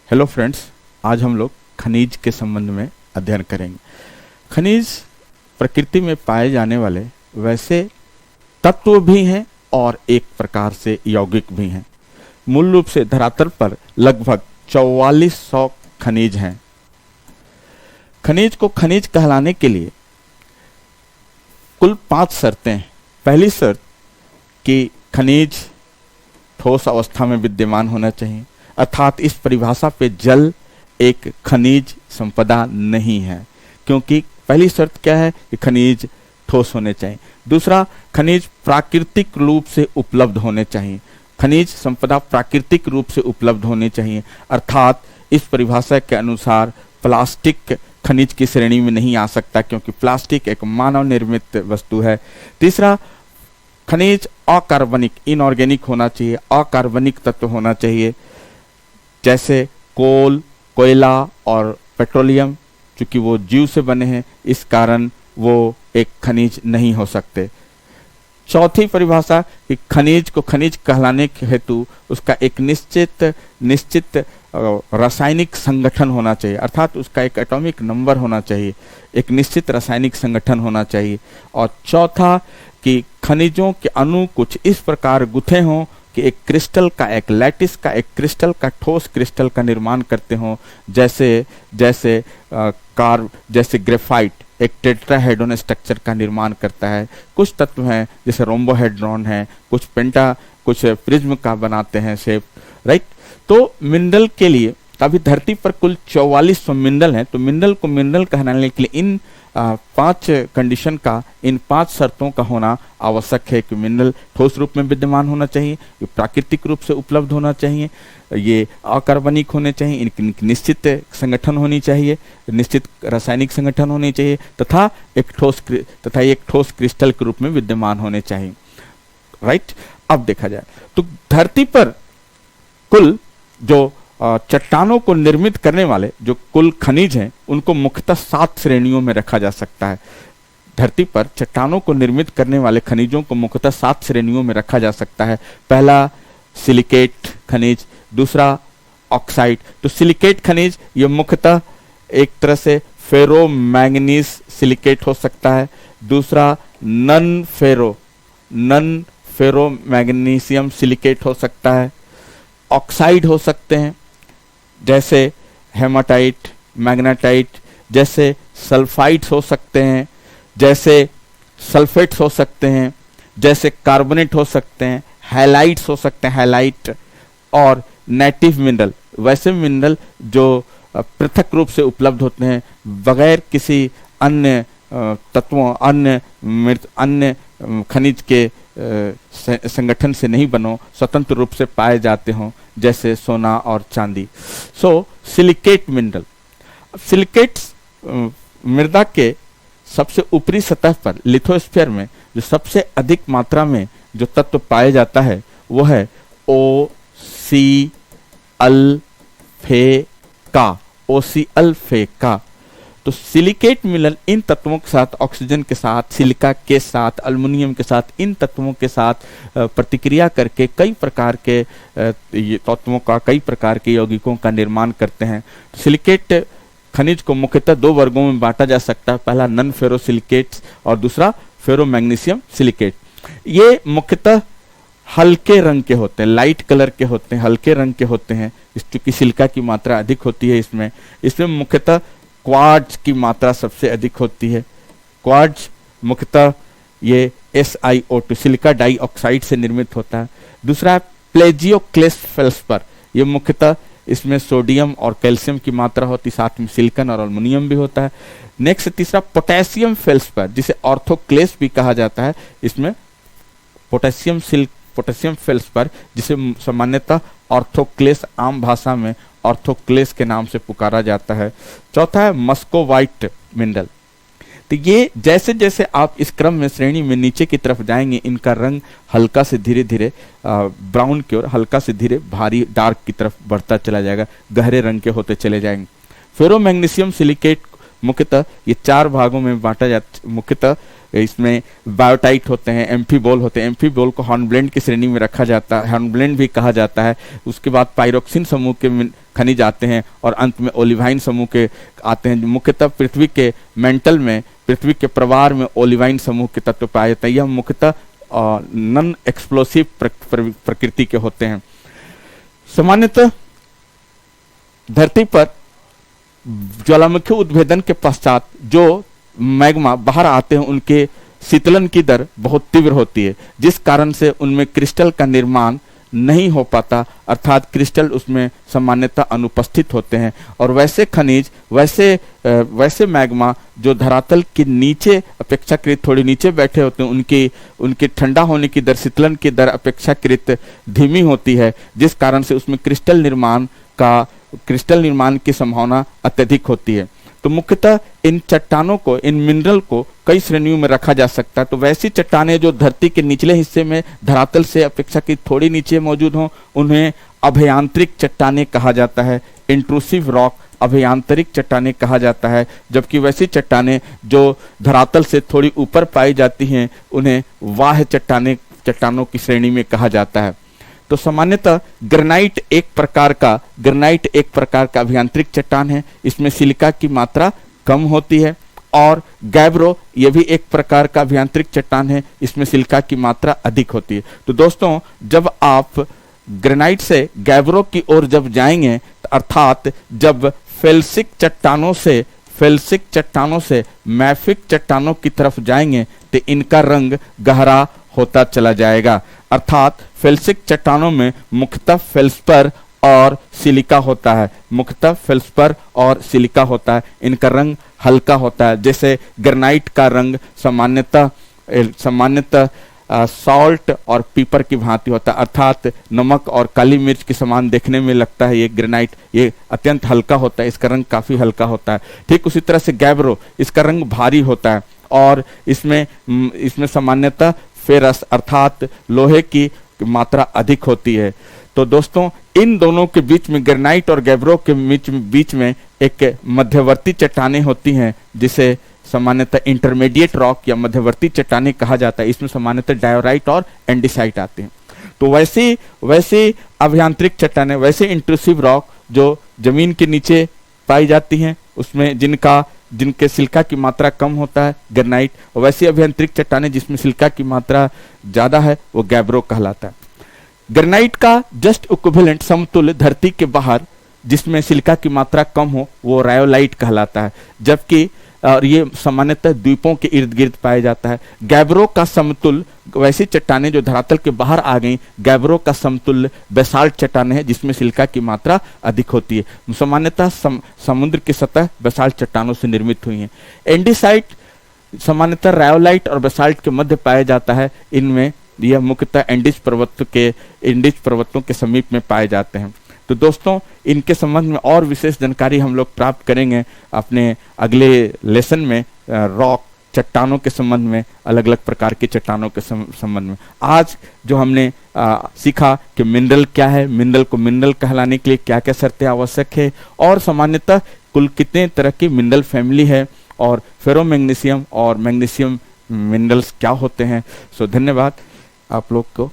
Hello friends, आज हम लोग खनिज के संबंध में अध्ययन करेंगे। खनिज प्रकृति में पाए जाने वाले वैसे तत्व भी हैं और एक प्रकार से यौगिक भी हैं। मूल रूप से धरातल पर लगभग 4400 खनिज हैं। खनिज को खनिज कहलाने के लिए कुल 5 शर्तें हैं। पहली शर्त कि खनिज ठोस अवस्था में विद्यमान होना चाहिए, अर्थात इस परिभाषा पे जल एक खनिज संपदा नहीं है, क्योंकि पहली शर्त क्या है कि खनिज ठोस होने चाहिए। दूसरा, खनिज प्राकृतिक रूप से उपलब्ध होने चाहिए। खनिज संपदा प्राकृतिक रूप से उपलब्ध होनी चाहिए, अर्थात इस परिभाषा के अनुसार प्लास्टिक खनिज की श्रेणी में नहीं आ सकता, क्योंकि प्लास्टिक एक मानव निर्मित वस्तु है। तीसरा, खनिज अकार्बनिक इनऑर्गेनिक होना चाहिए, अकार्बनिक तत्व होना चाहिए, जैसे कोल, कोयला और पेट्रोलियम। चूंकि वो जीव से बने हैं, इस कारण वो एक खनिज नहीं हो सकते। चौथी परिभाषा कि खनिज को खनिज कहलाने के हेतु उसका एक निश्चित रासायनिक संगठन होना चाहिए, अर्थात उसका एक एटॉमिक नंबर होना चाहिए, एक निश्चित रासायनिक संगठन होना चाहिए। और चौथा कि खनिजों के अणु कुछ इस प्रकार गुथे हों कि एक क्रिस्टल का, एक लैटिस का, एक क्रिस्टल का, ठोस क्रिस्टल का निर्माण करते हों, जैसे ग्रेफाइट एक टेट्राहेड्रॉन स्ट्रक्चर का निर्माण करता है। कुछ तत्व हैं जैसे रोम्बोहेड्रॉन है, कुछ प्रिज्म का बनाते हैं शेप, राइट। तो मिनरल के लिए अभी धरती पर कुल 4400 मिनरल हैं। तो मिनरल को मिनरल कहलाने के लिए इन 5 कंडीशन का, इन 5 शर्तों का होना आवश्यक है कि मिनरल ठोस रूप में विद्यमान होना चाहिए, ये प्राकृतिक रूप से उपलब्ध होना चाहिए, ये अकार्बनिक होने चाहिए, इनकी निश्चित संगठन होनी चाहिए, निश्चित रासायनिक संगठन होनी चाहिए, तथा एक ठोस क्रिस्टल के रूप में विद्यमान होने चाहिए, राइट। अब देखा जाए तो धरती पर कुल जो चट्टानों को निर्मित करने वाले जो कुल खनिज हैं, उनको मुख्यतः 7 श्रेणियों में रखा जा सकता है। धरती पर चट्टानों को निर्मित करने वाले खनिजों को मुख्यतः 7 श्रेणियों में रखा जा सकता है। पहला सिलिकेट खनिज, दूसरा ऑक्साइड। तो सिलिकेट खनिज ये मुख्यतः एक तरह से फेरो मैंगनीज सिलिकेट हो सकता है। दूसरा नन फेरो मैग्नीशियम सिलिकेट हो सकता है। ऑक्साइड हो सकते हैं जैसे हेमाटाइट, मैग्नेटाइट, जैसे सल्फाइड्स हो सकते हैं, जैसे सल्फेट्स हो सकते हैं, जैसे कार्बोनेट हो सकते हैं, हैलाइट्स हो सकते हैं, हैलाइट। और नेटिव मिनरल, वैसे मिनरल जो पृथक रूप से उपलब्ध होते हैं, बगैर किसी अन्य तत्वों, अन्य खनिज के संगठन से नहीं बनो, स्वतंत्र रूप से पाए जाते हों, जैसे सोना और चांदी। सो सिलिकेट मिनरल। सिलिकेट्स मृदा के सबसे ऊपरी सतह पर लिथोस्फीयर में जो सबसे अधिक मात्रा में जो तत्व पाए जाता है वो है OCl तो सिलिकेट मिनरल इन तत्वों के साथ, ऑक्सीजन के साथ, सिलिका के साथ, अल्युमिनियम के साथ, इन तत्वों के साथ प्रतिक्रिया करके कई प्रकार के तत्वों का, कई प्रकार के यौगिकों का निर्माण करते हैं। सिलिकेट खनिज को मुख्यतः 2 वर्गों में बांटा जा सकता है। पहला नन फेरो सिलिकेट्स और दूसरा फेरो मैग्नीशियम सिलिकेट। ये मुख्यतः हल्के रंग के होते हैं, लाइट कलर के होते हैं, हल्के रंग के होते हैं, क्योंकि सिलिका की मात्रा अधिक होती है इसमें मुख्यतः क्वार्ट्ज की मात्रा सबसे अधिक होती है। क्वार्ट्ज मुख्यतः ये SiO2 सिलिका डाइऑक्साइड से निर्मित होता है। दूसरा है प्लेजियोक्लेस फेल्सपर, ये मुख्यतः इसमें सोडियम और कैल्शियम की मात्रा होती है, साथ में सिलिकॉन और एल्युमिनियम भी होता है। नेक्स्ट तीसरा पोटेशियम फेल्सपर, जिसे ऑर्थोक्लेस भी कहा जाता है, इसमें पोटेशियम फेल्सपर, जिसे सामान्यतः ऑर्थोक्लेस, आम भाषा में ऑर्थोक्लेस के नाम से पुकारा जाता है। चौथा है मस्कोवाइट मिनरल। तो ये जैसे जैसे आप इस क्रम में श्रेणी में नीचे की तरफ जाएंगे, इनका रंग हल्का से धीरे धीरे ब्राउन की ओर, हल्का से धीरे भारी डार्क की तरफ बढ़ता चला जाएगा, गहरे रंग के होते चले जाएंगे। फेरो मैग्नीशियम सिलिकेट मुख्यतः ये 4 भागों में बांटा जाता। मुख्यतः इसमें बायोटाइट होते हैं, एम्फीबोल होते हैं। एम्फीबोल को हॉर्नब्लेंड की श्रेणी में रखा जाता है, हॉर्नब्लेंड भी कहा जाता है। उसके बाद पायरोक्सिन समूह के खनिज आते हैं और अंत में ओलिवाइन समूह के आते हैं। मुख्यतः पृथ्वी के मेंटल में, पृथ्वी के प्रवाह में ओलिवाइन समूह के तत्व पाए जाते हैं। यह मुख्यतः नॉन एक्सप्लोसिव प्रकृति के होते हैं। सामान्यतः धरती पर ज्वालामुखी उद्भेदन के पश्चात जो मैग्मा बाहर आते हैं उनके शीतलन की दर बहुत तीव्र होती है, जिस कारण से उनमें क्रिस्टल का निर्माण नहीं हो पाता, अर्थात क्रिस्टल उसमें सामान्यतः अनुपस्थित होते हैं। और वैसे खनिज, वैसे मैग्मा जो धरातल के नीचे अपेक्षाकृत थोड़ी नीचे बैठे होते हैं, उनके ठंडा होने की दर, शीतलन की दर अपेक्षाकृत धीमी होती है, जिस कारण से उसमें क्रिस्टल निर्माण की संभावना अत्यधिक होती है। तो मुख्यतः इन चट्टानों को, इन मिनरल को कई श्रेणियों में रखा जा सकता है। तो वैसी चट्टानें जो धरती के निचले हिस्से में धरातल से अपेक्षाकृत थोड़ी नीचे मौजूद हों, उन्हें अभ्यंतरिक चट्टानें कहा जाता है। इंट्रूसिव रॉक अभ्यंतरिक चट्टानें कहा जाता है। जबकि वैसी चट्टानें जो धरातल से थोड़ी ऊपर पाई जाती हैं, उन्हें बाह्य चट्टानों की श्रेणी में कहा जाता है। तो सामान्यतः ग्रेनाइट एक प्रकार का अभ्यंतरिक चट्टान है। इसमें सिलिका की मात्रा कम होती है। और गैब्रो, यह भी एक प्रकार का अभ्यंतरिक चट्टान है, इसमें सिलिका की मात्रा अधिक होती है। तो दोस्तों, जब आप ग्रेनाइट से गैब्रो की ओर जब जाएंगे, अर्थात जब फेल्सिक चट्टानों से मैफिक चट्टानों की तरफ जाएंगे, तो इनका रंग गहरा होता चला जाएगा। अर्थात फेल्सिक चट्टानों में मुख्यतः फेल्सपर और सिलिका होता है। इनका रंग हल्का होता है। जैसे ग्रेनाइट का रंग सामान्यतः सॉल्ट और पीपर की भांति होता है, अर्थात नमक और काली मिर्च के समान देखने में लगता है। ये ग्रेनाइट ये अत्यंत हल्का होता है, इसका रंग काफी हल्का होता है। ठीक उसी तरह से गैब्रो, इसका रंग भारी होता है और इसमें सामान्यतः फेरस अर्थात लोहे की मात्रा अधिक होती है। तो दोस्तों, इन दोनों के बीच में, ग्रेनाइट और गैब्रो के बीच में एक मध्यवर्ती चट्टानें होती हैं, जिसे सामान्यतः इंटरमीडिएट रॉक या मध्यवर्ती चट्टानें कहा जाता है। इसमें सामान्यतः डायोराइट और एंडीसाइट आते हैं। तो वैसे अभ्यंतरिक चट्टानें, वैसे इंट्रूसिव रॉक जो जमीन के नीचे पाई जाती हैं, उसमें जिनके सिलिका की मात्रा कम होता है, ग्रेनाइट। और वैसी अभ्यंतरिक चट्टानें जिसमें सिलिका की मात्रा ज्यादा है, वो गैब्रो कहलाता है। ग्रेनाइट का जस्ट इक्विवेलेंट, समतुल्य धरती के बाहर जिसमें सिलिका की मात्रा कम हो, वो रायोलाइट कहलाता है। जबकि और ये सामान्यतः द्वीपों के इर्द गिर्द पाया जाता है। गैब्रो का समतुल्य, वैसी चट्टानें जो धरातल के बाहर आ गई, गैब्रो का समतुल्य बेसाल्ट चट्टानें हैं, जिसमें सिलिका की मात्रा अधिक होती है। सामान्यतः समुद्र की सतह बेसाल्ट चट्टानों से निर्मित हुई है। एंडीसाइट सामान्यतः रायोलाइट और बेसाल्ट के मध्य पाया जाता है। इनमें यह मुख्यतः एंडीज पर्वतों के समीप में पाए जाते हैं। तो दोस्तों, इनके संबंध में और विशेष जानकारी हम लोग प्राप्त करेंगे अपने अगले लेसन में। रॉक, चट्टानों के संबंध में, अलग अलग प्रकार के चट्टानों के संबंध में। आज जो हमने सीखा कि मिनरल क्या है, मिनरल को मिनरल कहलाने के लिए क्या क्या शर्तें आवश्यक है, और सामान्यतः कुल कितने तरह की मिनरल फैमिली है, और फेरोमैग्नीशियम और मैग्नीशियम मिनरल्स क्या होते हैं। सो धन्यवाद आप लोग को।